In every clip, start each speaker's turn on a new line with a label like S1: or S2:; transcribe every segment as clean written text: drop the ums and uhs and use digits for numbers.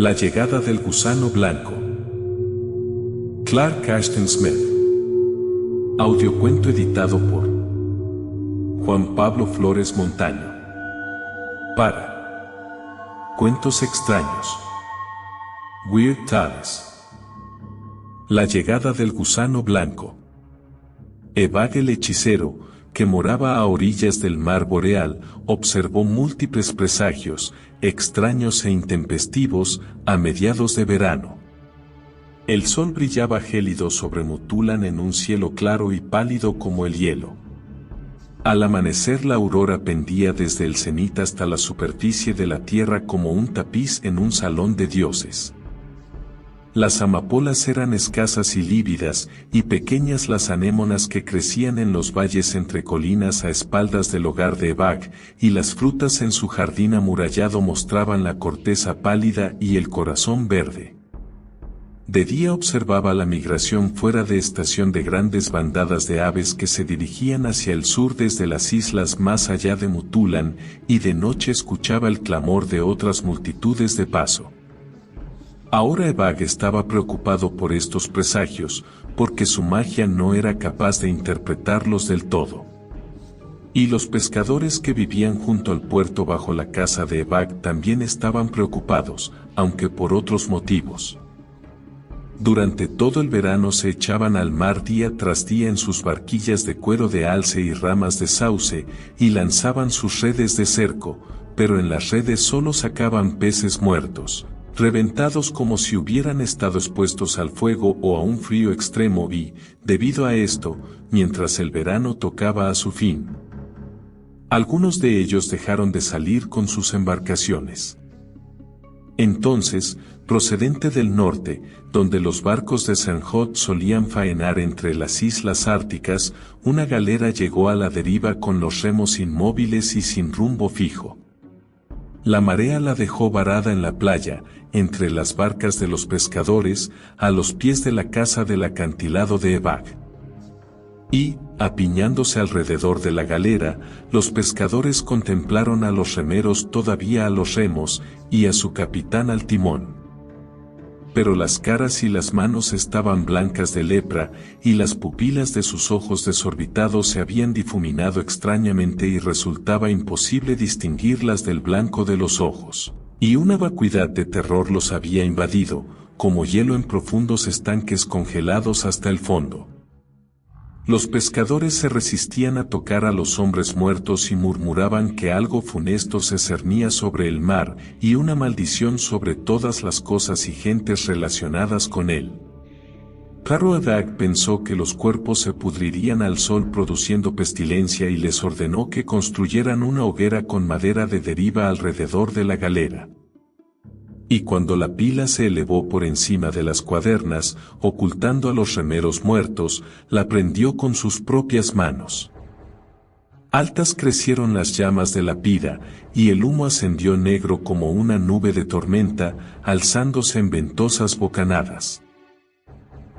S1: La llegada del gusano blanco. Clark Ashton Smith. Audiocuento editado por Juan Pablo Flores Montaño. Para Cuentos Extraños. Weird Tales. La llegada del gusano blanco. Evag el hechicero, que moraba a orillas del mar boreal, observó múltiples presagios, extraños e intempestivos, a mediados de verano. El sol brillaba gélido sobre Mutulan en un cielo claro y pálido como el hielo. Al amanecer la aurora pendía desde el cenit hasta la superficie de la tierra como un tapiz en un salón de dioses. Las amapolas eran escasas y lívidas, y pequeñas las anémonas que crecían en los valles entre colinas a espaldas del hogar de Evag, y las frutas en su jardín amurallado mostraban la corteza pálida y el corazón verde. De día observaba la migración fuera de estación de grandes bandadas de aves que se dirigían hacia el sur desde las islas más allá de Mutulan, y de noche escuchaba el clamor de otras multitudes de paso. Ahora Evag estaba preocupado por estos presagios, porque su magia no era capaz de interpretarlos del todo. Y los pescadores que vivían junto al puerto bajo la casa de Evag también estaban preocupados, aunque por otros motivos. Durante todo el verano se echaban al mar día tras día en sus barquillas de cuero de alce y ramas de sauce, y lanzaban sus redes de cerco, pero en las redes solo sacaban peces muertos, reventados como si hubieran estado expuestos al fuego o a un frío extremo y, debido a esto, mientras el verano tocaba a su fin, algunos de ellos dejaron de salir con sus embarcaciones. Entonces, procedente del norte, donde los barcos de Sanjot solían faenar entre las islas árticas, una galera llegó a la deriva con los remos inmóviles y sin rumbo fijo. La marea la dejó varada en la playa, entre las barcas de los pescadores, a los pies de la casa del acantilado de Evag. Y, apiñándose alrededor de la galera, los pescadores contemplaron a los remeros todavía a los remos, y a su capitán al timón. Pero las caras y las manos estaban blancas de lepra, y las pupilas de sus ojos desorbitados se habían difuminado extrañamente y resultaba imposible distinguirlas del blanco de los ojos. Y una vacuidad de terror los había invadido, como hielo en profundos estanques congelados hasta el fondo. Los pescadores se resistían a tocar a los hombres muertos y murmuraban que algo funesto se cernía sobre el mar y una maldición sobre todas las cosas y gentes relacionadas con él. Claro, Evag pensó que los cuerpos se pudrirían al sol produciendo pestilencia y les ordenó que construyeran una hoguera con madera de deriva alrededor de la galera. Y cuando la pila se elevó por encima de las cuadernas, ocultando a los remeros muertos, la prendió con sus propias manos. Altas crecieron las llamas de la pira, y el humo ascendió negro como una nube de tormenta, alzándose en ventosas bocanadas.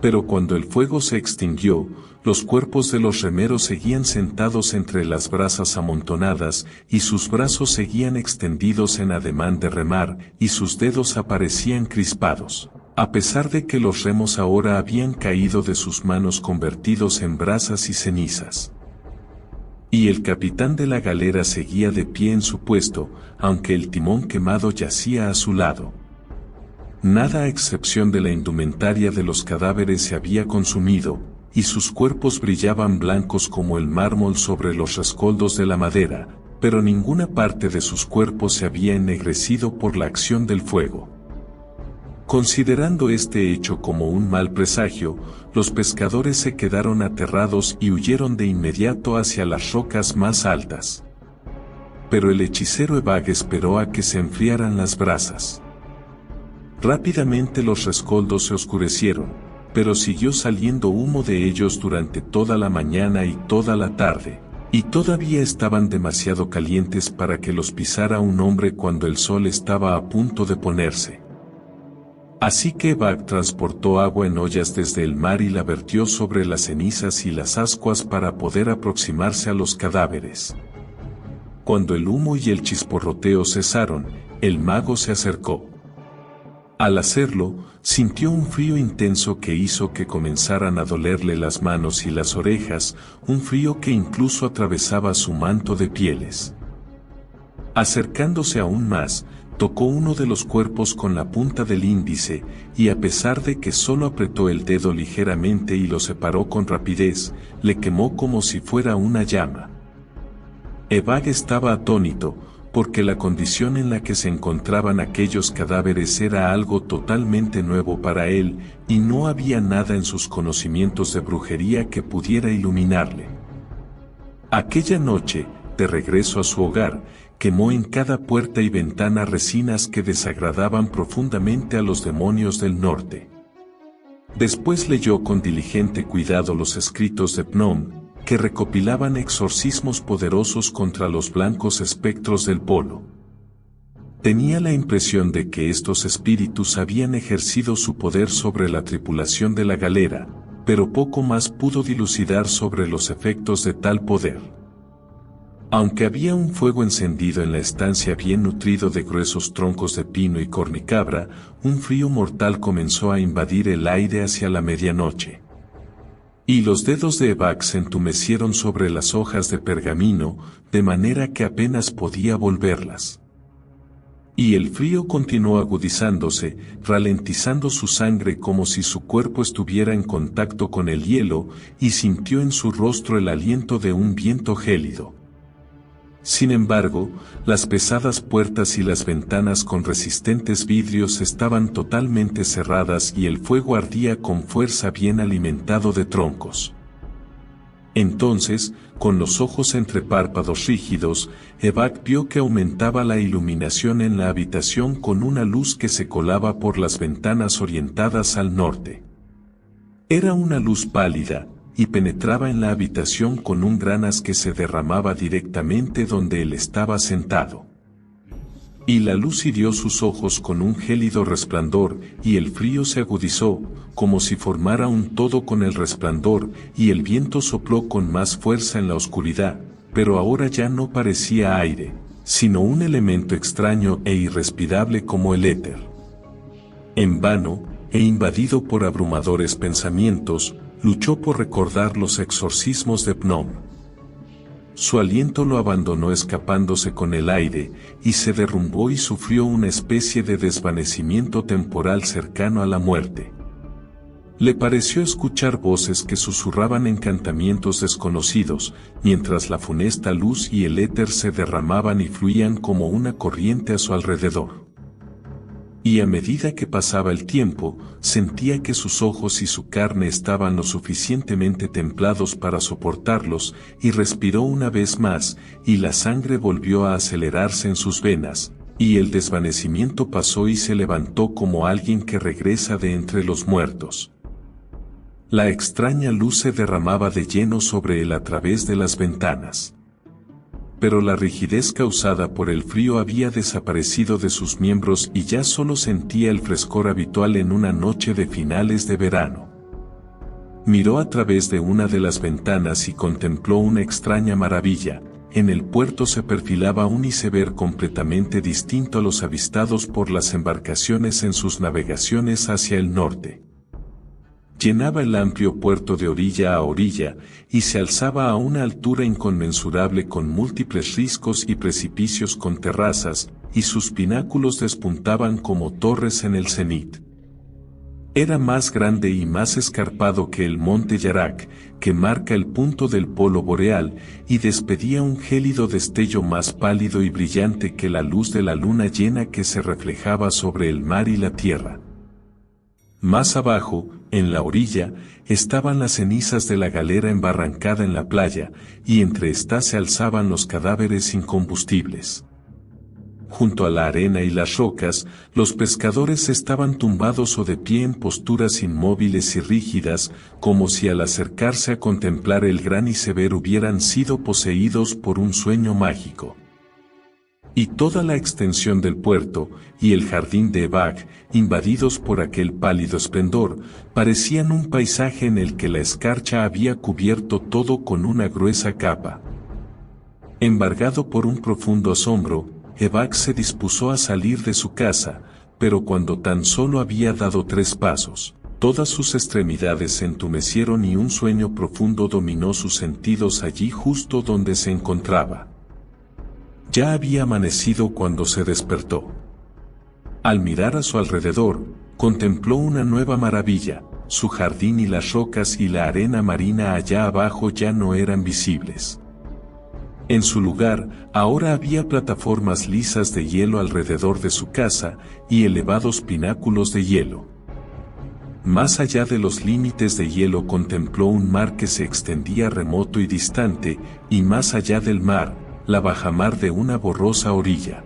S1: Pero cuando el fuego se extinguió, los cuerpos de los remeros seguían sentados entre las brasas amontonadas, y sus brazos seguían extendidos en ademán de remar, y sus dedos aparecían crispados, a pesar de que los remos ahora habían caído de sus manos convertidos en brasas y cenizas. Y el capitán de la galera seguía de pie en su puesto, aunque el timón quemado yacía a su lado. Nada a excepción de la indumentaria de los cadáveres se había consumido, y sus cuerpos brillaban blancos como el mármol sobre los rescoldos de la madera, pero ninguna parte de sus cuerpos se había ennegrecido por la acción del fuego. Considerando este hecho como un mal presagio, los pescadores se quedaron aterrados y huyeron de inmediato hacia las rocas más altas. Pero el hechicero Evag esperó a que se enfriaran las brasas. Rápidamente los rescoldos se oscurecieron, pero siguió saliendo humo de ellos durante toda la mañana y toda la tarde, y todavía estaban demasiado calientes para que los pisara un hombre cuando el sol estaba a punto de ponerse. Así que Evag transportó agua en ollas desde el mar y la vertió sobre las cenizas y las ascuas para poder aproximarse a los cadáveres. Cuando el humo y el chisporroteo cesaron, el mago se acercó. Al hacerlo, sintió un frío intenso que hizo que comenzaran a dolerle las manos y las orejas, un frío que incluso atravesaba su manto de pieles. Acercándose aún más, tocó uno de los cuerpos con la punta del índice, y a pesar de que solo apretó el dedo ligeramente y lo separó con rapidez, le quemó como si fuera una llama. Evag estaba atónito, porque la condición en la que se encontraban aquellos cadáveres era algo totalmente nuevo para él, y no había nada en sus conocimientos de brujería que pudiera iluminarle. Aquella noche, de regreso a su hogar, quemó en cada puerta y ventana resinas que desagradaban profundamente a los demonios del norte. Después leyó con diligente cuidado los escritos de Pnom, que recopilaban exorcismos poderosos contra los blancos espectros del polo. Tenía la impresión de que estos espíritus habían ejercido su poder sobre la tripulación de la galera, pero poco más pudo dilucidar sobre los efectos de tal poder. Aunque había un fuego encendido en la estancia bien nutrido de gruesos troncos de pino y cornicabra, un frío mortal comenzó a invadir el aire hacia la medianoche. Y los dedos de Evag se entumecieron sobre las hojas de pergamino, de manera que apenas podía volverlas. Y el frío continuó agudizándose, ralentizando su sangre como si su cuerpo estuviera en contacto con el hielo, y sintió en su rostro el aliento de un viento gélido. Sin embargo, las pesadas puertas y las ventanas con resistentes vidrios estaban totalmente cerradas y el fuego ardía con fuerza bien alimentado de troncos. Entonces, con los ojos entre párpados rígidos, Evag vio que aumentaba la iluminación en la habitación con una luz que se colaba por las ventanas orientadas al norte. Era una luz pálida, y penetraba en la habitación con un gran haz que se derramaba directamente donde él estaba sentado. Y la luz hirió sus ojos con un gélido resplandor, y el frío se agudizó, como si formara un todo con el resplandor, y el viento sopló con más fuerza en la oscuridad, pero ahora ya no parecía aire, sino un elemento extraño e irrespirable como el éter. En vano, e invadido por abrumadores pensamientos, luchó por recordar los exorcismos de Pnom. Su aliento lo abandonó escapándose con el aire, y se derrumbó y sufrió una especie de desvanecimiento temporal cercano a la muerte. Le pareció escuchar voces que susurraban encantamientos desconocidos, mientras la funesta luz y el éter se derramaban y fluían como una corriente a su alrededor. Y a medida que pasaba el tiempo, sentía que sus ojos y su carne estaban lo suficientemente templados para soportarlos, y respiró una vez más, y la sangre volvió a acelerarse en sus venas, y el desvanecimiento pasó y se levantó como alguien que regresa de entre los muertos. La extraña luz se derramaba de lleno sobre él a través de las ventanas. Pero la rigidez causada por el frío había desaparecido de sus miembros y ya solo sentía el frescor habitual en una noche de finales de verano. Miró a través de una de las ventanas y contempló una extraña maravilla. En el puerto se perfilaba un iceberg completamente distinto a los avistados por las embarcaciones en sus navegaciones hacia el norte. Llenaba el amplio puerto de orilla a orilla, y se alzaba a una altura inconmensurable con múltiples riscos y precipicios con terrazas, y sus pináculos despuntaban como torres en el cenit. Era más grande y más escarpado que el monte Yarak, que marca el punto del polo boreal, y despedía un gélido destello más pálido y brillante que la luz de la luna llena que se reflejaba sobre el mar y la tierra. Más abajo, en la orilla, estaban las cenizas de la galera embarrancada en la playa, y entre estas se alzaban los cadáveres incombustibles. Junto a la arena y las rocas, los pescadores estaban tumbados o de pie en posturas inmóviles y rígidas, como si al acercarse a contemplar el gran iceberg hubieran sido poseídos por un sueño mágico. Y toda la extensión del puerto, y el jardín de Evag, invadidos por aquel pálido esplendor, parecían un paisaje en el que la escarcha había cubierto todo con una gruesa capa. Embargado por un profundo asombro, Evag se dispuso a salir de su casa, pero cuando tan solo había dado 3 pasos, todas sus extremidades se entumecieron y un sueño profundo dominó sus sentidos allí justo donde se encontraba. Ya había amanecido cuando se despertó. Al mirar a su alrededor, contempló una nueva maravilla: su jardín y las rocas y la arena marina allá abajo ya no eran visibles. En su lugar, ahora había plataformas lisas de hielo alrededor de su casa y elevados pináculos de hielo. Más allá de los límites de hielo contempló un mar que se extendía remoto y distante, y más allá del mar, la bajamar de una borrosa orilla.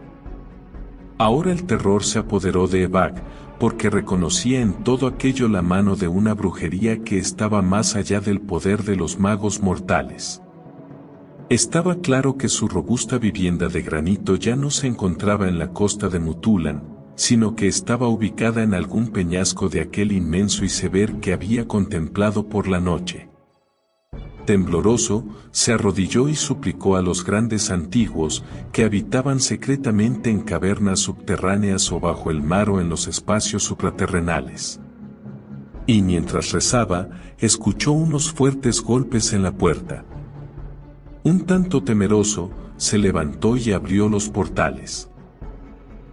S1: Ahora el terror se apoderó de Evag, porque reconocía en todo aquello la mano de una brujería que estaba más allá del poder de los magos mortales. Estaba claro que su robusta vivienda de granito ya no se encontraba en la costa de Mutulan, sino que estaba ubicada en algún peñasco de aquel inmenso iceberg que había contemplado por la noche. Tembloroso, se arrodilló y suplicó a los grandes antiguos, que habitaban secretamente en cavernas subterráneas o bajo el mar o en los espacios supraterrenales. Y mientras rezaba, escuchó unos fuertes golpes en la puerta. Un tanto temeroso, se levantó y abrió los portales.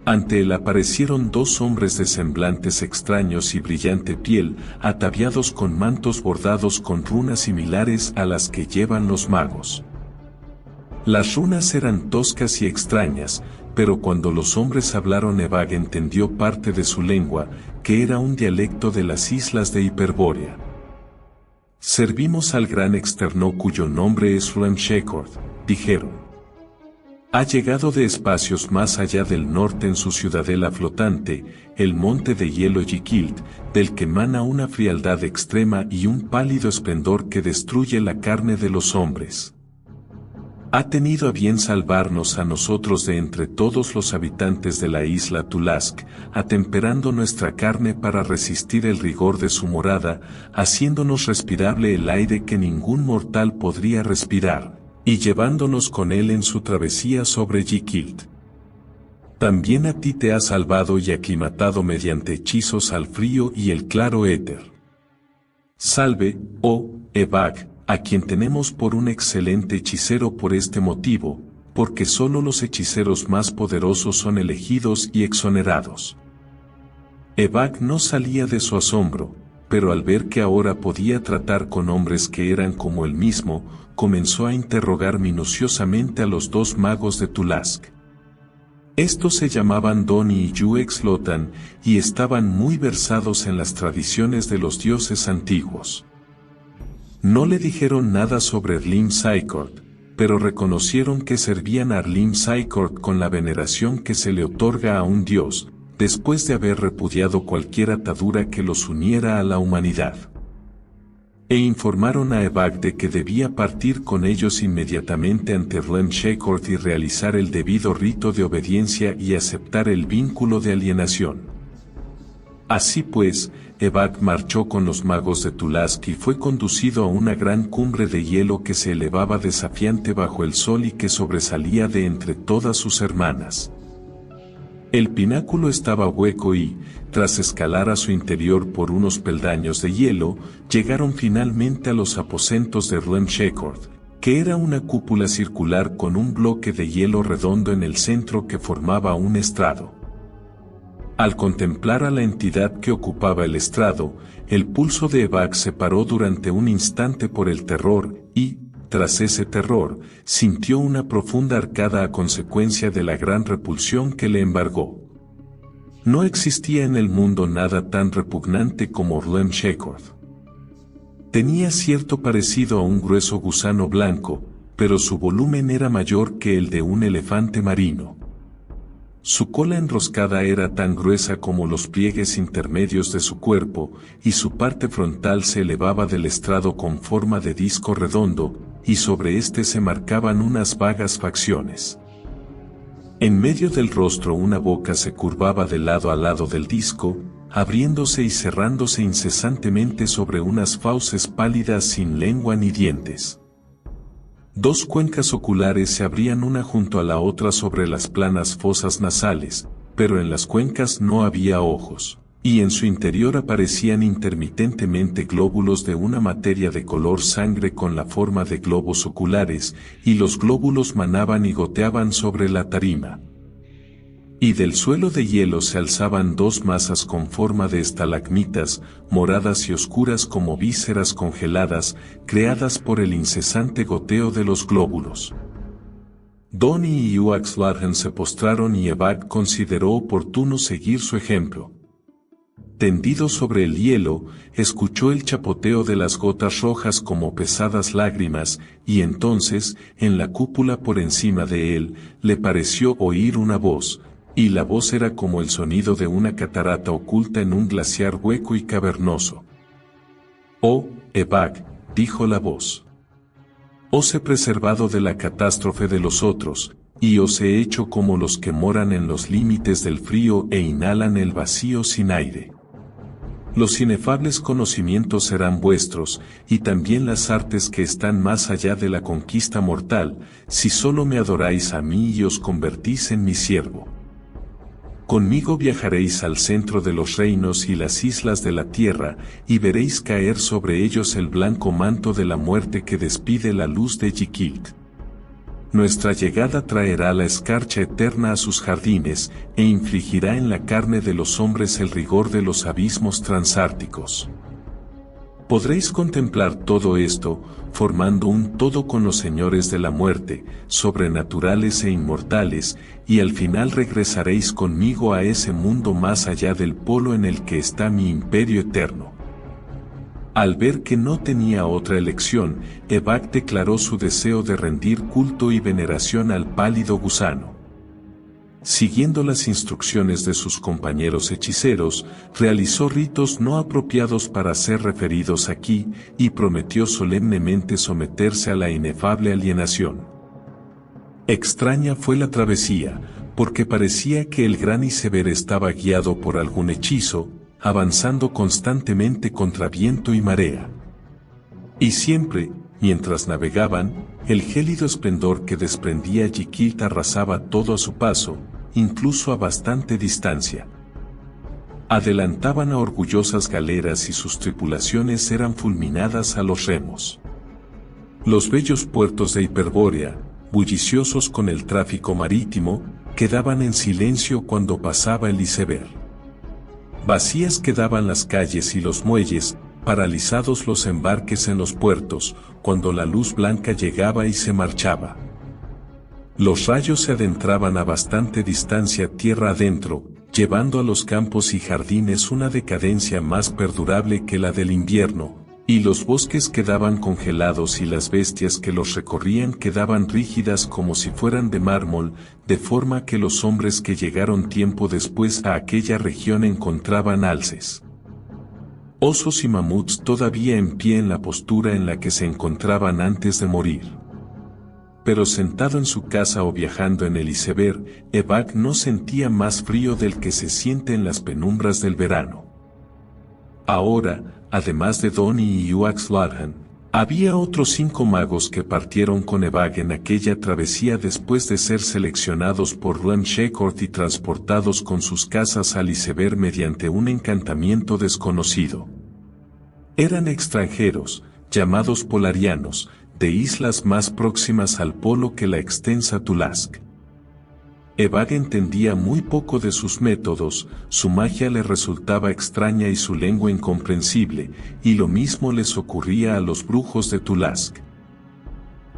S1: Ante él aparecieron 2 hombres de semblantes extraños y brillante piel, ataviados con mantos bordados con runas similares a las que llevan los magos. Las runas eran toscas y extrañas, pero cuando los hombres hablaron Evag entendió parte de su lengua, que era un dialecto de las islas de Hiperbórea. «Servimos al gran externo cuyo nombre es Ruam-Shekord», dijeron. Ha llegado de espacios más allá del norte en su ciudadela flotante, el monte de hielo Yikilt, del que emana una frialdad extrema y un pálido esplendor que destruye la carne de los hombres. Ha tenido a bien salvarnos a nosotros de entre todos los habitantes de la isla Tulask, atemperando nuestra carne para resistir el rigor de su morada, haciéndonos respirable el aire que ningún mortal podría respirar, y llevándonos con él en su travesía sobre Yikilt. También a ti te ha salvado y aclimatado mediante hechizos al frío y el claro éter. Salve, oh Evag, a quien tenemos por un excelente hechicero por este motivo, porque solo los hechiceros más poderosos son elegidos y exonerados. Evag no salía de su asombro, pero al ver que ahora podía tratar con hombres que eran como él mismo, comenzó a interrogar minuciosamente a los 2 magos de Tulask. Estos se llamaban Doni y Yuex Lotan, y estaban muy versados en las tradiciones de los dioses antiguos. No le dijeron nada sobre Erlim-Saikord, pero reconocieron que servían a Erlim-Saikord con la veneración que se le otorga a un dios, después de haber repudiado cualquier atadura que los uniera a la humanidad. E informaron a Evag de que debía partir con ellos inmediatamente ante Erlim-Shekord y realizar el debido rito de obediencia y aceptar el vínculo de alienación. Así pues, Evag marchó con los magos de Tulask y fue conducido a una gran cumbre de hielo que se elevaba desafiante bajo el sol y que sobresalía de entre todas sus hermanas. El pináculo estaba hueco y, tras escalar a su interior por unos peldaños de hielo, llegaron finalmente a los aposentos de Erlim-Shekord, que era una cúpula circular con un bloque de hielo redondo en el centro que formaba un estrado. Al contemplar a la entidad que ocupaba el estrado, el pulso de Evag se paró durante un instante por el terror y, tras ese terror, sintió una profunda arcada a consecuencia de la gran repulsión que le embargó. No existía en el mundo nada tan repugnante como Erlim-Shekord. Tenía cierto parecido a un grueso gusano blanco, pero su volumen era mayor que el de un elefante marino. Su cola enroscada era tan gruesa como los pliegues intermedios de su cuerpo, y su parte frontal se elevaba del estrado con forma de disco redondo, y sobre éste se marcaban unas vagas facciones. En medio del rostro una boca se curvaba de lado a lado del disco, abriéndose y cerrándose incesantemente sobre unas fauces pálidas sin lengua ni dientes. 2 cuencas oculares se abrían una junto a la otra sobre las planas fosas nasales, pero en las cuencas no había ojos, y en su interior aparecían intermitentemente glóbulos de una materia de color sangre con la forma de globos oculares, y los glóbulos manaban y goteaban sobre la tarima. Y del suelo de hielo se alzaban dos masas con forma de estalagmitas, moradas y oscuras como vísceras congeladas, creadas por el incesante goteo de los glóbulos. Donnie y Uaxlargen se postraron y Evag consideró oportuno seguir su ejemplo. Tendido sobre el hielo, escuchó el chapoteo de las gotas rojas como pesadas lágrimas, y entonces, en la cúpula por encima de él, le pareció oír una voz, y la voz era como el sonido de una catarata oculta en un glaciar hueco y cavernoso. «Oh, Evag», dijo la voz. «Os he preservado de la catástrofe de los otros, y os he hecho como los que moran en los límites del frío e inhalan el vacío sin aire. Los inefables conocimientos serán vuestros, y también las artes que están más allá de la conquista mortal, si solo me adoráis a mí y os convertís en mi siervo. Conmigo viajaréis al centro de los reinos y las islas de la tierra, y veréis caer sobre ellos el blanco manto de la muerte que despide la luz de Yikilt. Nuestra llegada traerá la escarcha eterna a sus jardines, e infligirá en la carne de los hombres el rigor de los abismos transárticos. Podréis contemplar todo esto, formando un todo con los señores de la muerte, sobrenaturales e inmortales, y al final regresaréis conmigo a ese mundo más allá del polo en el que está mi imperio eterno». Al ver que no tenía otra elección, Evag declaró su deseo de rendir culto y veneración al pálido gusano. Siguiendo las instrucciones de sus compañeros hechiceros, realizó ritos no apropiados para ser referidos aquí, y prometió solemnemente someterse a la inefable alienación. Extraña fue la travesía, porque parecía que el gran iceberg estaba guiado por algún hechizo, avanzando constantemente contra viento y marea. Y siempre, mientras navegaban, el gélido esplendor que desprendía Yikilt arrasaba todo a su paso, incluso a bastante distancia. Adelantaban a orgullosas galeras y sus tripulaciones eran fulminadas a los remos. Los bellos puertos de Hiperbórea, bulliciosos con el tráfico marítimo, quedaban en silencio cuando pasaba el iceberg. Vacías quedaban las calles y los muelles, paralizados los embarques en los puertos, cuando la luz blanca llegaba y se marchaba. Los rayos se adentraban a bastante distancia tierra adentro, llevando a los campos y jardines una decadencia más perdurable que la del invierno, y los bosques quedaban congelados y las bestias que los recorrían quedaban rígidas como si fueran de mármol, de forma que los hombres que llegaron tiempo después a aquella región encontraban alces, osos y mamuts todavía en pie en la postura en la que se encontraban antes de morir. Pero sentado en su casa o viajando en el iceberg, Evag no sentía más frío del que se siente en las penumbras del verano. Ahora, además de Donnie y Uaxlargen, había otros 5 magos que partieron con Evag en aquella travesía después de ser seleccionados por Ren Shekhort y transportados con sus casas al iceberg mediante un encantamiento desconocido. Eran extranjeros, llamados polarianos, de islas más próximas al polo que la extensa Tulask. Evag entendía muy poco de sus métodos, su magia le resultaba extraña y su lengua incomprensible, y lo mismo les ocurría a los brujos de Tulask.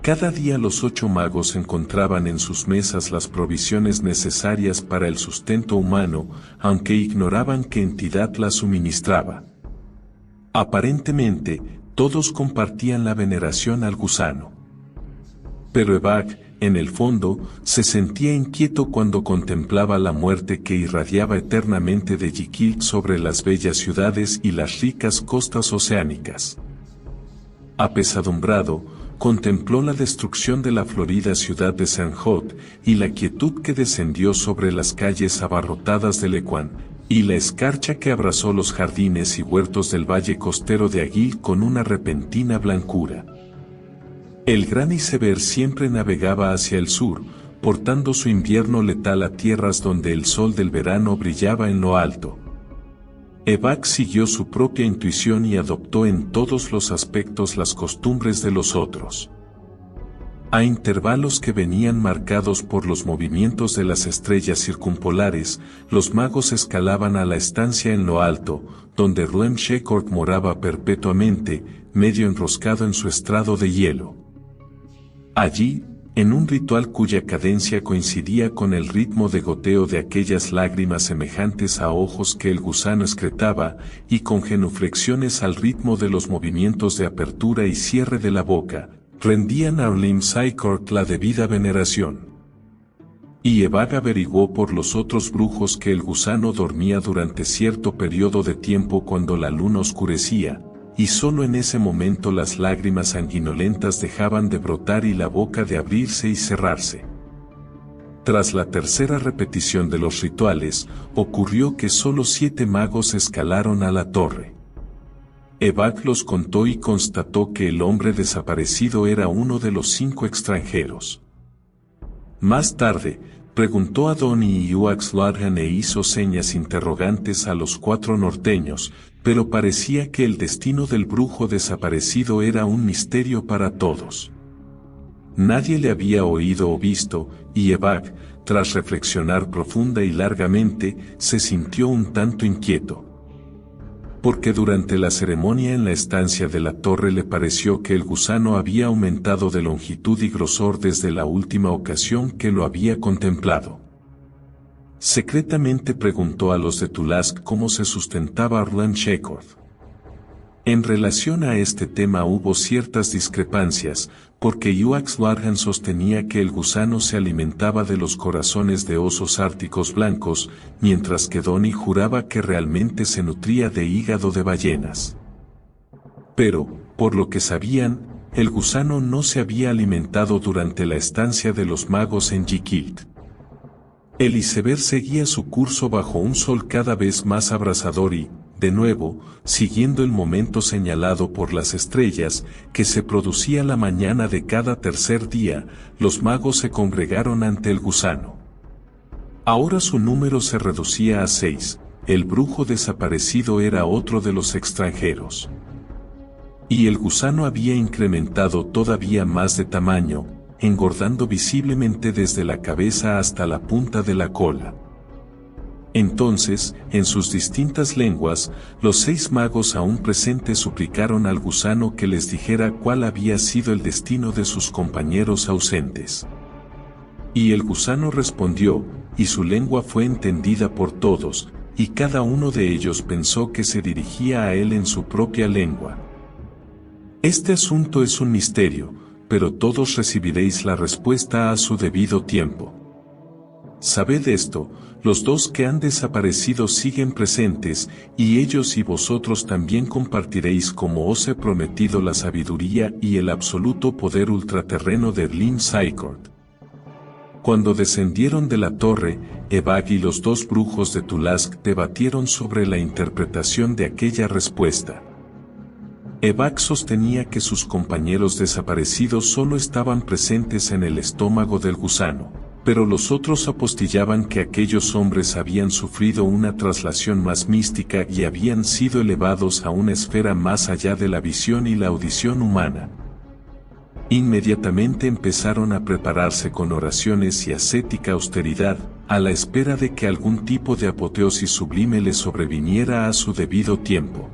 S1: Cada día los 8 magos encontraban en sus mesas las provisiones necesarias para el sustento humano, aunque ignoraban qué entidad las suministraba. Aparentemente, todos compartían la veneración al gusano. Pero Evag, en el fondo, se sentía inquieto cuando contemplaba la muerte que irradiaba eternamente de Yikilt sobre las bellas ciudades y las ricas costas oceánicas. Apesadumbrado, contempló la destrucción de la florida ciudad de Sanjot, y la quietud que descendió sobre las calles abarrotadas de Lequán, y la escarcha que abrazó los jardines y huertos del valle costero de Aguil con una repentina blancura. El gran iceberg siempre navegaba hacia el sur, portando su invierno letal a tierras donde el sol del verano brillaba en lo alto. Evak siguió su propia intuición y adoptó en todos los aspectos las costumbres de los otros. A intervalos que venían marcados por los movimientos de las estrellas circumpolares, los magos escalaban a la estancia en lo alto, donde Rem Shekord moraba perpetuamente, medio enroscado en su estrado de hielo. Allí, en un ritual cuya cadencia coincidía con el ritmo de goteo de aquellas lágrimas semejantes a ojos que el gusano excretaba, y con genuflexiones al ritmo de los movimientos de apertura y cierre de la boca, rendían a Rlim Shekord la debida veneración. Y Evak averiguó por los otros brujos que el gusano dormía durante cierto periodo de tiempo cuando la luna oscurecía, y solo en ese momento las lágrimas sanguinolentas dejaban de brotar y la boca de abrirse y cerrarse. Tras la tercera repetición de los rituales, ocurrió que solo 7 magos escalaron a la torre. Evak los contó y constató que el hombre desaparecido era uno de los 5 extranjeros. Más tarde, preguntó a Donnie y Uaxlargan e hizo señas interrogantes a los 4 norteños, pero parecía que el destino del brujo desaparecido era un misterio para todos. Nadie le había oído o visto, y Evak, tras reflexionar profunda y largamente, se sintió un tanto inquieto. Porque durante la ceremonia en la estancia de la torre le pareció que el gusano había aumentado de longitud y grosor desde la última ocasión que lo había contemplado. Secretamente preguntó a los de Tulask cómo se sustentaba Rlim Shekord. En relación a este tema hubo ciertas discrepancias, porque Uaxlargan sostenía que el gusano se alimentaba de los corazones de osos árticos blancos, mientras que Donnie juraba que realmente se nutría de hígado de ballenas. Pero, por lo que sabían, el gusano no se había alimentado durante la estancia de los magos en Yikilt. El iceberg seguía su curso bajo un sol cada vez más abrasador y, de nuevo, siguiendo el momento señalado por las estrellas, que se producía la mañana de cada tercer día, los magos se congregaron ante el gusano. Ahora su número se reducía a 6, el brujo desaparecido era otro de los extranjeros. Y el gusano había incrementado todavía más de tamaño, engordando visiblemente desde la cabeza hasta la punta de la cola. Entonces, en sus distintas lenguas, los 6 magos aún presentes suplicaron al gusano que les dijera cuál había sido el destino de sus compañeros ausentes. Y el gusano respondió, y su lengua fue entendida por todos, y cada uno de ellos pensó que se dirigía a él en su propia lengua. Este asunto es un misterio, pero todos recibiréis la respuesta a su debido tiempo. Sabed esto, los 2 que han desaparecido siguen presentes, y ellos y vosotros también compartiréis como os he prometido la sabiduría y el absoluto poder ultraterreno de Rlim Shekord. Cuando descendieron de la torre, Evak y los 2 brujos de Tulask debatieron sobre la interpretación de aquella respuesta. Evak sostenía que sus compañeros desaparecidos solo estaban presentes en el estómago del gusano, pero los otros apostillaban que aquellos hombres habían sufrido una traslación más mística y habían sido elevados a una esfera más allá de la visión y la audición humana. Inmediatamente empezaron a prepararse con oraciones y ascética austeridad, a la espera de que algún tipo de apoteosis sublime les sobreviniera a su debido tiempo.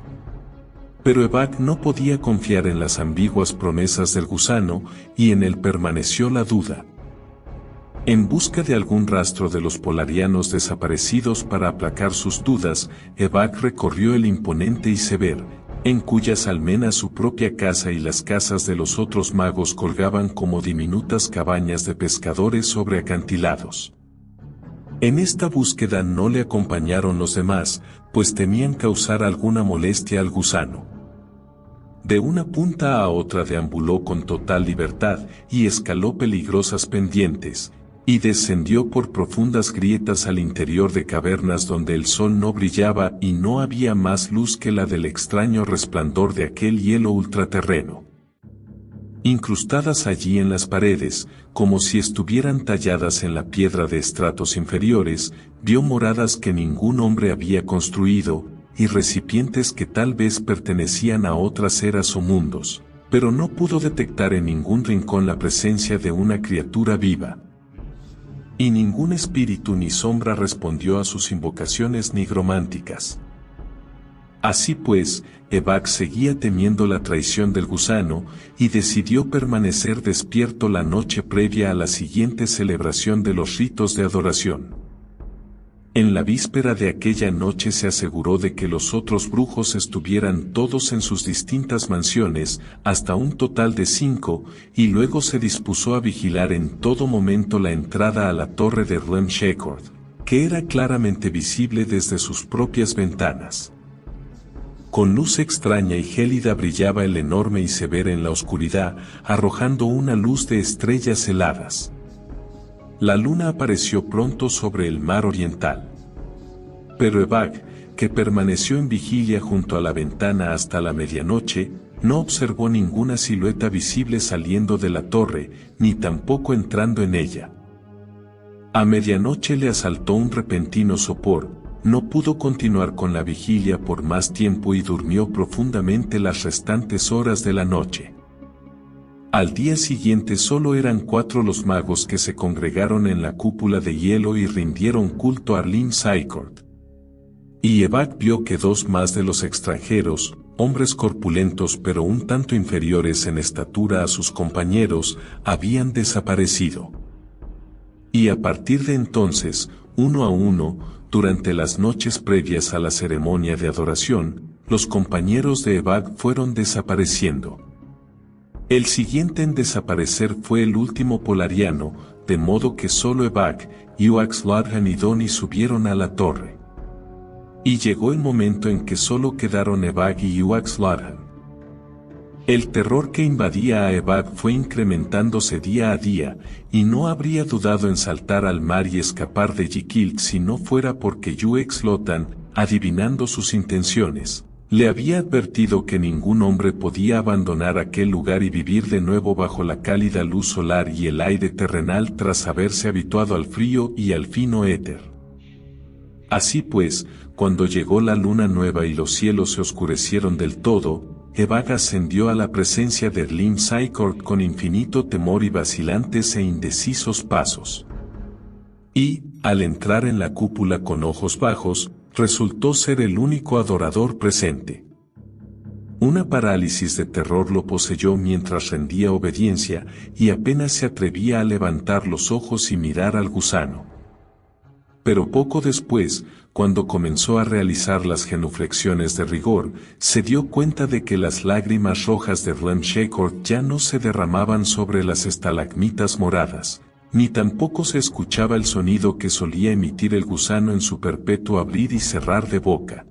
S1: Pero Evak no podía confiar en las ambiguas promesas del gusano, y en él permaneció la duda. En busca de algún rastro de los polarianos desaparecidos para aplacar sus dudas, Evak recorrió el imponente iceberg, en cuyas almenas su propia casa y las casas de los otros magos colgaban como diminutas cabañas de pescadores sobre acantilados. En esta búsqueda no le acompañaron los demás, pues temían causar alguna molestia al gusano. De una punta a otra deambuló con total libertad, y escaló peligrosas pendientes, y descendió por profundas grietas al interior de cavernas donde el sol no brillaba y no había más luz que la del extraño resplandor de aquel hielo ultraterreno. incrustadas allí en las paredes, como si estuvieran talladas en la piedra de estratos inferiores, vio moradas que ningún hombre había construido, y recipientes que tal vez pertenecían a otras eras o mundos, pero no pudo detectar en ningún rincón la presencia de una criatura viva. Y ningún espíritu ni sombra respondió a sus invocaciones nigrománticas. Así pues, Evak seguía temiendo la traición del gusano, y decidió permanecer despierto la noche previa a la siguiente celebración de los ritos de adoración. En la víspera de aquella noche se aseguró de que los otros brujos estuvieran todos en sus distintas mansiones, hasta un total de 5, y luego se dispuso a vigilar en todo momento la entrada a la torre de Rem Shekhord, que era claramente visible desde sus propias ventanas. Con luz extraña y gélida brillaba el enorme y severo en la oscuridad, arrojando una luz de estrellas heladas. La luna apareció pronto sobre el mar oriental. Pero Evak, que permaneció en vigilia junto a la ventana hasta la medianoche, no observó ninguna silueta visible saliendo de la torre, ni tampoco entrando en ella. A medianoche le asaltó un repentino sopor, no pudo continuar con la vigilia por más tiempo y durmió profundamente las restantes horas de la noche. Al día siguiente solo eran 4 los magos que se congregaron en la cúpula de hielo y rindieron culto a Rem Shekhord. Y Evak vio que 2 más de los extranjeros, hombres corpulentos pero un tanto inferiores en estatura a sus compañeros, habían desaparecido. Y a partir de entonces, uno a uno, durante las noches previas a la ceremonia de adoración, los compañeros de Evak fueron desapareciendo. El siguiente en desaparecer fue el último polariano, de modo que solo Evak, Uaxlarhan y Doni subieron a la torre. Y llegó el momento en que solo quedaron Evak y Uaxlarhan. El terror que invadía a Evak fue incrementándose día a día, y no habría dudado en saltar al mar y escapar de Yikilk si no fuera porque Uaxlarhan, adivinando sus intenciones, le había advertido que ningún hombre podía abandonar aquel lugar y vivir de nuevo bajo la cálida luz solar y el aire terrenal tras haberse habituado al frío y al fino éter. Así pues, cuando llegó la luna nueva y los cielos se oscurecieron del todo, Evak ascendió a la presencia de Rem Shekhord con infinito temor y vacilantes e indecisos pasos. Y, al entrar en la cúpula con ojos bajos, resultó ser el único adorador presente. Una parálisis de terror lo poseyó mientras rendía obediencia, y apenas se atrevía a levantar los ojos y mirar al gusano. Pero poco después, cuando comenzó a realizar las genuflexiones de rigor, se dio cuenta de que las lágrimas rojas de Rem Shekhord ya no se derramaban sobre las estalagmitas moradas, ni tampoco se escuchaba el sonido que solía emitir el gusano en su perpetuo abrir y cerrar de boca.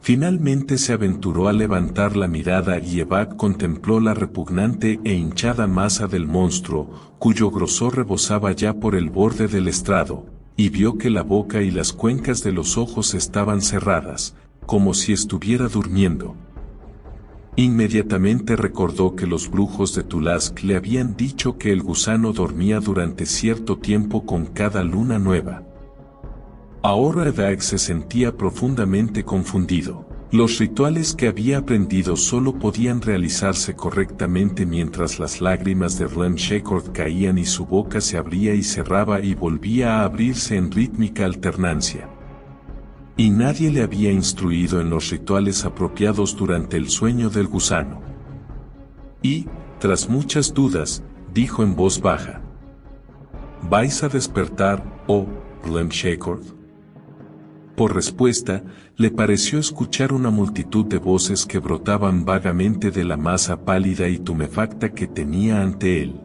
S1: Finalmente se aventuró a levantar la mirada y Evak contempló la repugnante e hinchada masa del monstruo, cuyo grosor rebosaba ya por el borde del estrado, y vio que la boca y las cuencas de los ojos estaban cerradas, como si estuviera durmiendo. Inmediatamente recordó que los brujos de Tulask le habían dicho que el gusano dormía durante cierto tiempo con cada luna nueva. Ahora Evak se sentía profundamente confundido. Los rituales que había aprendido solo podían realizarse correctamente mientras las lágrimas de Rem Shekhord caían y su boca se abría y cerraba y volvía a abrirse en rítmica alternancia. Y nadie le había instruido en los rituales apropiados durante el sueño del gusano. Y, tras muchas dudas, dijo en voz baja: ¿Vais a despertar, oh Rem Shekhord? Por respuesta, le pareció escuchar una multitud de voces que brotaban vagamente de la masa pálida y tumefacta que tenía ante él.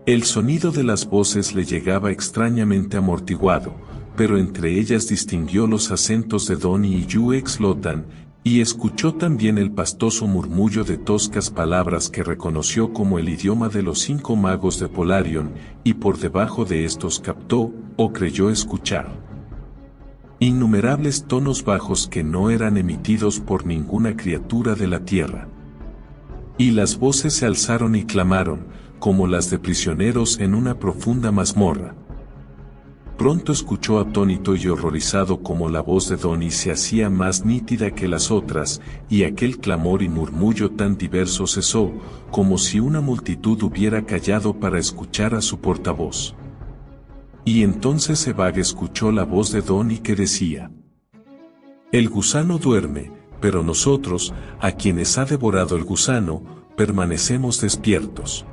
S1: El sonido de las voces le llegaba extrañamente amortiguado, pero entre ellas distinguió los acentos de Doni y Uaxlarhan, y escuchó también el pastoso murmullo de toscas palabras que reconoció como el idioma de los 5 magos de Polarion, y por debajo de estos captó, o creyó escuchar, innumerables tonos bajos que no eran emitidos por ninguna criatura de la tierra. Y las voces se alzaron y clamaron, como las de prisioneros en una profunda mazmorra. Pronto escuchó atónito y horrorizado cómo la voz de Donnie se hacía más nítida que las otras, y aquel clamor y murmullo tan diverso cesó, como si una multitud hubiera callado para escuchar a su portavoz. Y entonces Evag escuchó la voz de Donnie que decía: «El gusano duerme, pero nosotros, a quienes ha devorado el gusano, permanecemos despiertos.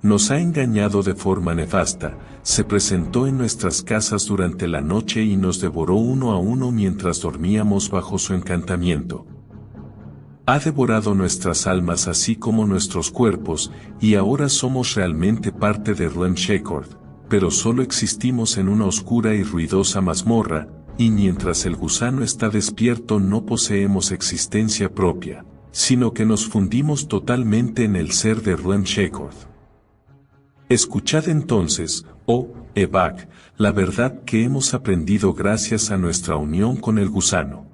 S1: Nos ha engañado de forma nefasta, se presentó en nuestras casas durante la noche y nos devoró uno a uno mientras dormíamos bajo su encantamiento. Ha devorado nuestras almas así como nuestros cuerpos, y ahora somos realmente parte de Rem Shekhord, pero solo existimos en una oscura y ruidosa mazmorra, y mientras el gusano está despierto no poseemos existencia propia, sino que nos fundimos totalmente en el ser de Rem Shekhord. Escuchad entonces, oh Evag, la verdad que hemos aprendido gracias a nuestra unión con el gusano.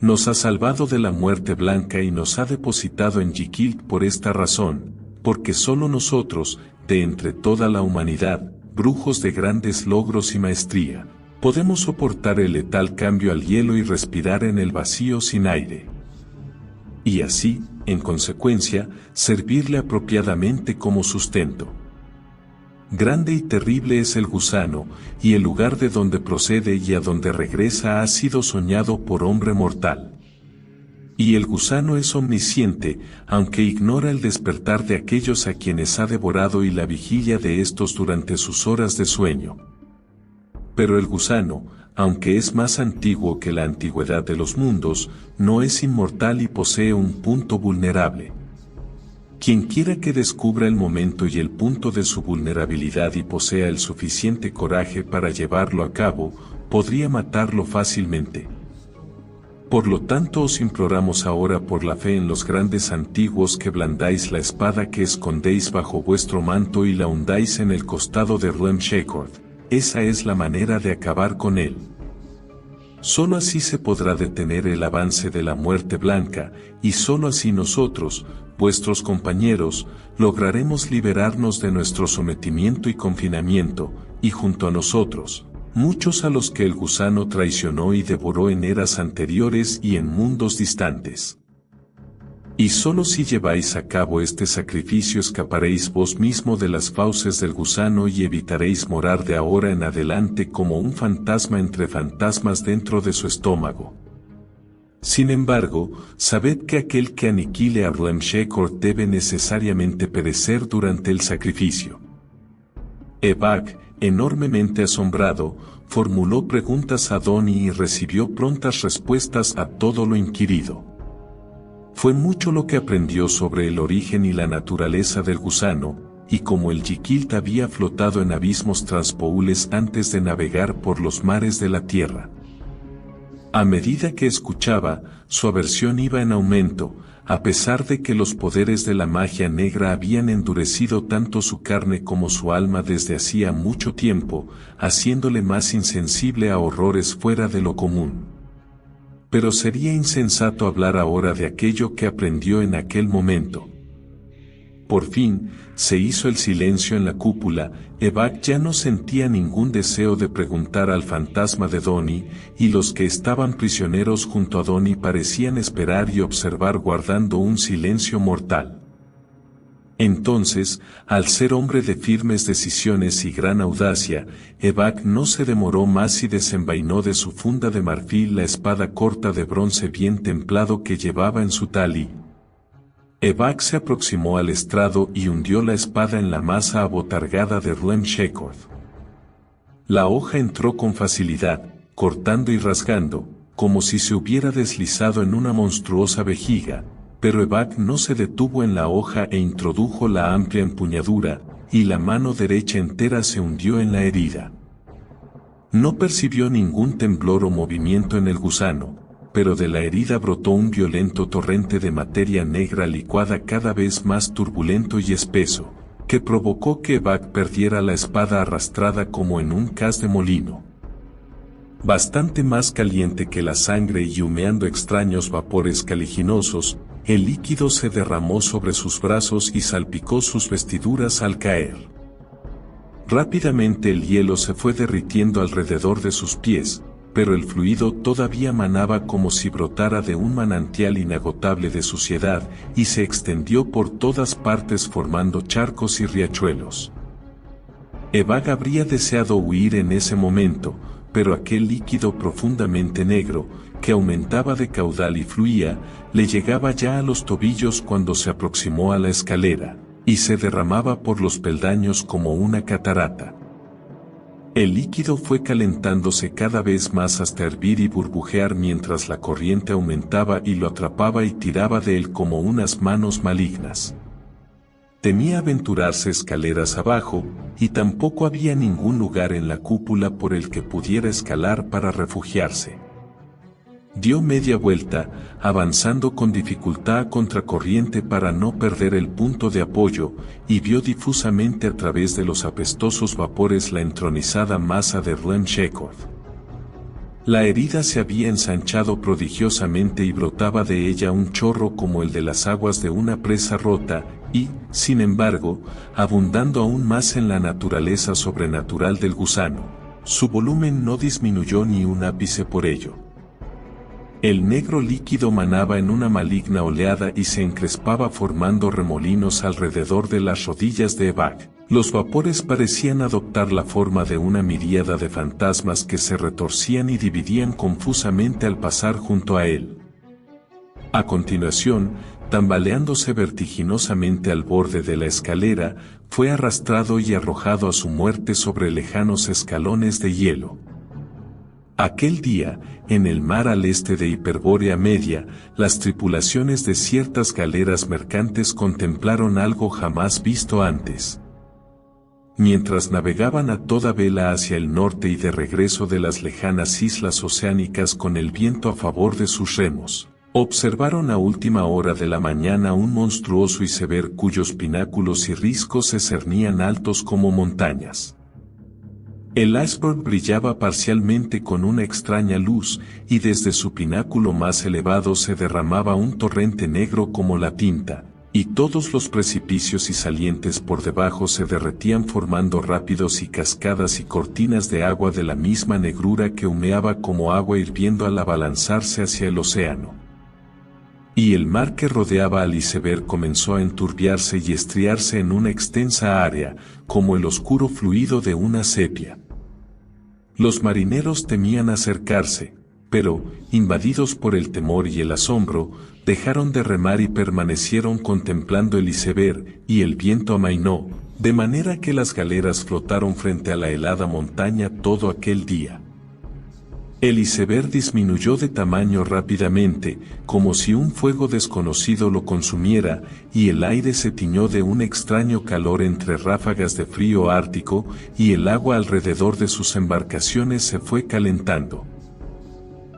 S1: Nos ha salvado de la muerte blanca y nos ha depositado en Yikilt por esta razón, porque solo nosotros, de entre toda la humanidad, brujos de grandes logros y maestría, podemos soportar el letal cambio al hielo y respirar en el vacío sin aire. Y así, en consecuencia, servirle apropiadamente como sustento. Grande y terrible es el gusano, y el lugar de donde procede y a donde regresa ha sido soñado por hombre mortal. Y el gusano es omnisciente, aunque ignora el despertar de aquellos a quienes ha devorado y la vigilia de estos durante sus horas de sueño. Pero el gusano, aunque es más antiguo que la antigüedad de los mundos, no es inmortal y posee un punto vulnerable. Quien quiera que descubra el momento y el punto de su vulnerabilidad y posea el suficiente coraje para llevarlo a cabo, podría matarlo fácilmente. Por lo tanto os imploramos ahora por la fe en los grandes antiguos que blandáis la espada que escondéis bajo vuestro manto y la hundáis en el costado de Rem Shekhord. Esa es la manera de acabar con él. Solo así se podrá detener el avance de la muerte blanca, y solo así nosotros, vuestros compañeros, lograremos liberarnos de nuestro sometimiento y confinamiento, y junto a nosotros, muchos a los que el gusano traicionó y devoró en eras anteriores y en mundos distantes. Y solo si lleváis a cabo este sacrificio escaparéis vos mismo de las fauces del gusano y evitaréis morar de ahora en adelante como un fantasma entre fantasmas dentro de su estómago. Sin embargo, sabed que aquel que aniquile a Rem Shekhord debe necesariamente perecer durante el sacrificio. Evag, enormemente asombrado, formuló preguntas a Donnie y recibió prontas respuestas a todo lo inquirido. Fue mucho lo que aprendió sobre el origen y la naturaleza del gusano, y como el Yikilt había flotado en abismos transpoules antes de navegar por los mares de la tierra. A medida que escuchaba, su aversión iba en aumento, a pesar de que los poderes de la magia negra habían endurecido tanto su carne como su alma desde hacía mucho tiempo, haciéndole más insensible a horrores fuera de lo común. Pero sería insensato hablar ahora de aquello que aprendió en aquel momento. Por fin, se hizo el silencio en la cúpula. Evag ya no sentía ningún deseo de preguntar al fantasma de Donnie, y los que estaban prisioneros junto a Donnie parecían esperar y observar guardando un silencio mortal. Entonces, al ser hombre de firmes decisiones y gran audacia, Evag no se demoró más y desenvainó de su funda de marfil la espada corta de bronce bien templado que llevaba en su talí. Evag se aproximó al estrado y hundió la espada en la masa abotargada de Rem Shekhord. La hoja entró con facilidad, cortando y rasgando, como si se hubiera deslizado en una monstruosa vejiga, pero Evag no se detuvo en la hoja e introdujo la amplia empuñadura, y la mano derecha entera se hundió en la herida. No percibió ningún temblor o movimiento en el gusano, pero de la herida brotó un violento torrente de materia negra licuada cada vez más turbulento y espeso, que provocó que Evag perdiera la espada arrastrada como en un caz de molino. Bastante más caliente que la sangre y humeando extraños vapores caliginosos, el líquido se derramó sobre sus brazos y salpicó sus vestiduras al caer. Rápidamente el hielo se fue derritiendo alrededor de sus pies, pero el fluido todavía manaba como si brotara de un manantial inagotable de suciedad y se extendió por todas partes formando charcos y riachuelos. Evag habría deseado huir en ese momento, pero aquel líquido profundamente negro, que aumentaba de caudal y fluía, le llegaba ya a los tobillos cuando se aproximó a la escalera, y se derramaba por los peldaños como una catarata. El líquido fue calentándose cada vez más hasta hervir y burbujear mientras la corriente aumentaba y lo atrapaba y tiraba de él como unas manos malignas. Temía aventurarse escaleras abajo, y tampoco había ningún lugar en la cúpula por el que pudiera escalar para refugiarse. Dio media vuelta, avanzando con dificultad a contracorriente para no perder el punto de apoyo, y vio difusamente a través de los apestosos vapores la entronizada masa de Rem Shekhord. La herida se había ensanchado prodigiosamente y brotaba de ella un chorro como el de las aguas de una presa rota, y, sin embargo, abundando aún más en la naturaleza sobrenatural del gusano, su volumen no disminuyó ni un ápice por ello. El negro líquido manaba en una maligna oleada y se encrespaba formando remolinos alrededor de las rodillas de Evag. Los vapores parecían adoptar la forma de una miríada de fantasmas que se retorcían y dividían confusamente al pasar junto a él. A continuación, tambaleándose vertiginosamente al borde de la escalera, fue arrastrado y arrojado a su muerte sobre lejanos escalones de hielo. Aquel día, en el mar al este de Hiperbórea Media, las tripulaciones de ciertas galeras mercantes contemplaron algo jamás visto antes. Mientras navegaban a toda vela hacia el norte y de regreso de las lejanas islas oceánicas con el viento a favor de sus remos, observaron a última hora de la mañana un monstruoso iceberg cuyos pináculos y riscos se cernían altos como montañas. El iceberg brillaba parcialmente con una extraña luz, y desde su pináculo más elevado se derramaba un torrente negro como la tinta, y todos los precipicios y salientes por debajo se derretían formando rápidos y cascadas y cortinas de agua de la misma negrura que humeaba como agua hirviendo al abalanzarse hacia el océano. Y el mar que rodeaba al iceberg comenzó a enturbiarse y estriarse en una extensa área, como el oscuro fluido de una sepia. Los marineros temían acercarse, pero, invadidos por el temor y el asombro, dejaron de remar y permanecieron contemplando el iceberg, y el viento amainó, de manera que las galeras flotaron frente a la helada montaña todo aquel día. El iceberg disminuyó de tamaño rápidamente, como si un fuego desconocido lo consumiera, y el aire se tiñó de un extraño calor entre ráfagas de frío ártico, y el agua alrededor de sus embarcaciones se fue calentando.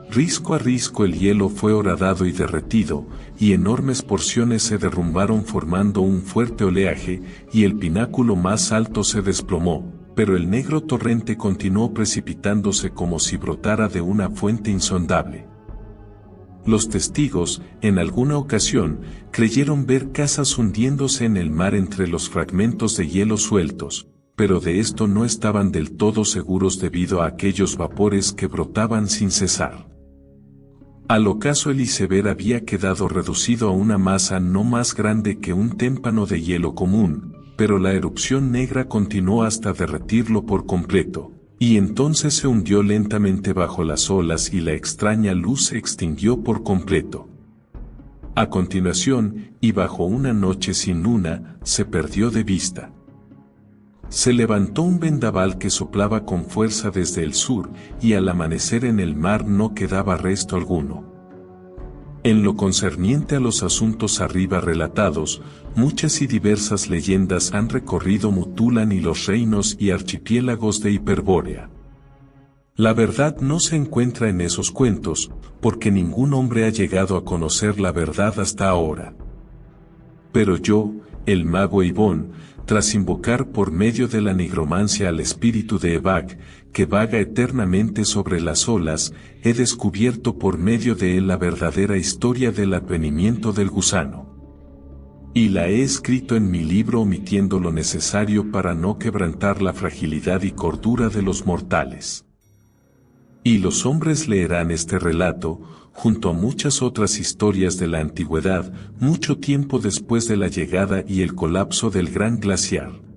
S1: Risco a risco el hielo fue horadado y derretido, y enormes porciones se derrumbaron formando un fuerte oleaje, y el pináculo más alto se desplomó. Pero el negro torrente continuó precipitándose como si brotara de una fuente insondable. Los testigos, en alguna ocasión, creyeron ver casas hundiéndose en el mar entre los fragmentos de hielo sueltos, pero de esto no estaban del todo seguros debido a aquellos vapores que brotaban sin cesar. Al ocaso el iceberg había quedado reducido a una masa no más grande que un témpano de hielo común, pero la erupción negra continuó hasta derretirlo por completo, y entonces se hundió lentamente bajo las olas y la extraña luz se extinguió por completo. A continuación, y bajo una noche sin luna, se perdió de vista. Se levantó un vendaval que soplaba con fuerza desde el sur, y al amanecer en el mar no quedaba resto alguno. En lo concerniente a los asuntos arriba relatados, muchas y diversas leyendas han recorrido Mutulan y los reinos y archipiélagos de Hiperbórea. La verdad no se encuentra en esos cuentos, porque ningún hombre ha llegado a conocer la verdad hasta ahora. Pero yo, el mago Eibon, tras invocar por medio de la nigromancia al espíritu de Evag, que vaga eternamente sobre las olas, he descubierto por medio de él la verdadera historia del advenimiento del gusano. Y la he escrito en mi libro omitiendo lo necesario para no quebrantar la fragilidad y cordura de los mortales. Y los hombres leerán este relato, junto a muchas otras historias de la antigüedad, mucho tiempo después de la llegada y el colapso del gran glaciar.